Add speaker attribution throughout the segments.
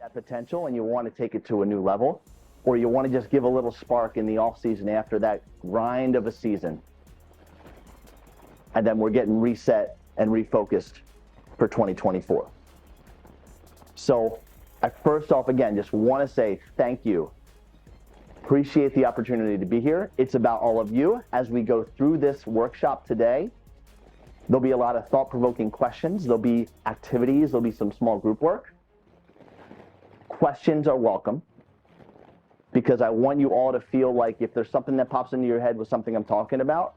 Speaker 1: that potential and you want to take it to a new level, or you want to just give a little spark in the off season after that grind of a season, and then we're getting reset and refocused for 2024. So I first off, again, just want to say thank you. Appreciate the opportunity to be here. It's about all of you. As we go through this workshop today, there'll be a lot of thought-provoking questions. There'll be activities. There'll be some small group work. Questions are welcome, because I want you all to feel like if there's something that pops into your head with something I'm talking about,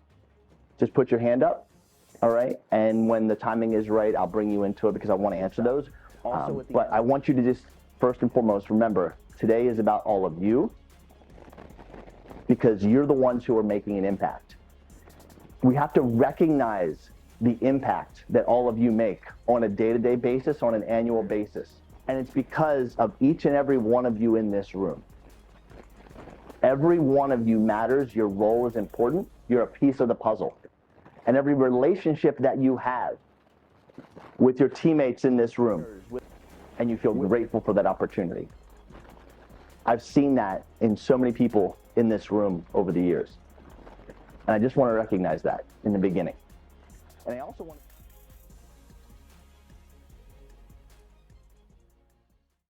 Speaker 1: just put your hand up, all right? And when the timing is right, I'll bring you into it because I want to answer those. But I want you to just, first and foremost, remember, today is about all of you, because you're the ones who are making an impact. We have to recognize the impact that all of you make on a day-to-day basis, on an annual basis. And it's because of each and every one of you in this room. Every one of you matters. Your role is important. You're a piece of the puzzle. And every relationship that you have with your teammates in this room, and you feel grateful for that opportunity. I've seen that in so many people in this room over the years. And I just want to recognize that in the beginning. And I also want to